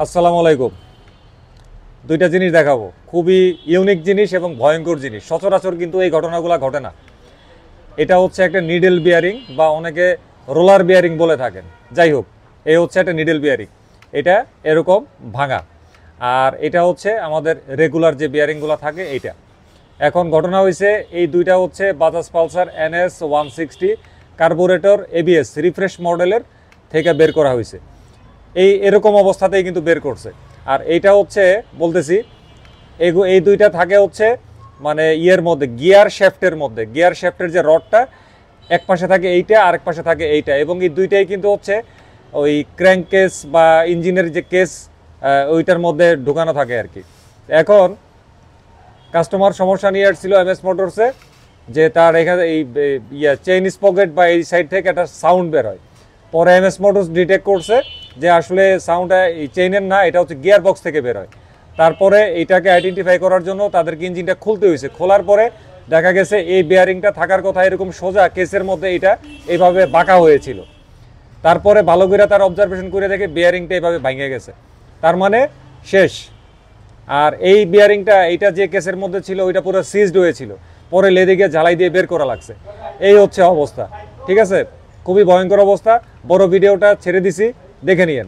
আসসালামু আলাইকুম। দুইটা জিনিস দেখাবো, খুবই ইউনিক জিনিস এবং ভয়ঙ্কর জিনিস। সচরাচর কিন্তু এই ঘটনাগুলো ঘটে না। এটা হচ্ছে একটা নিডেল বিয়ারিং বা অনেকে রোলার বিয়ারিং বলে থাকেন। যাই হোক, এই হচ্ছে একটা নিডেল বিয়ারিং। এটা এরকম ভাঙা, আর এটা হচ্ছে আমাদের রেগুলার যে বিয়ারিংগুলো থাকে এইটা। এখন ঘটনা হয়েছে, এই দুইটা হচ্ছে Bajaj Pulsar NS 160 carburettor ABS refresh মডেলের থেকে বের করা হয়েছে। এরকম অবস্থাতেই কিন্তু বের করছে। আর এইটা হচ্ছে বলতেছি, এই দুইটা থাকে হচ্ছে মানে ইয়ের মধ্যে, গিয়ার শ্যাফটের যে রডটা, এক পাশে থাকে এইটা, আরেক পাশে থাকে এইটা, এবং এই দুইটাই কিন্তু হচ্ছে ওই ক্র্যাঙ্ক কেস বা ইঞ্জিনের যে কেস, ওইটার মধ্যে ঢুকানো থাকে আর কি। এখন কাস্টমার সমস্যা নিয়ে আসছিল MS মোটরসে, যে তার এখানে এই চেইন স্পকেট বা এই সাইড থেকে একটা সাউন্ড বের হয়। পরে MS মোটরস ডিটেক্ট করছে যে আসলে সাউন্ডটা এই চেইনের না, এটা হচ্ছে গিয়ার বক্স থেকে বের হয়। তারপরে এইটাকে আইডেন্টিফাই করার জন্য তাদেরকে ইঞ্জিনটা খুলতে হয়েছে। খোলার পরে দেখা গেছে এই বিয়ারিংটা থাকার কথা এরকম সোজা কেসের মধ্যে এটা এইভাবে বাঁকা হয়েছিল। তারপরে ভালো করে তার অবজারভেশন করে দেখে বিয়ারিংটা এইভাবে ভেঙে গেছে, তার মানে শেষ। আর এই বিয়ারিংটা, এইটা যে কেসের মধ্যে ছিল ওইটা পুরো সিজড হয়েছিল, পরে লেদে গিয়ে ঝালাই দিয়ে বের করা লাগছে। এই হচ্ছে অবস্থা, ঠিক আছে? খুবই ভয়ঙ্কর অবস্থা। বড় ভিডিওটা ছেড়ে দিছি, দেখে নিয়েন।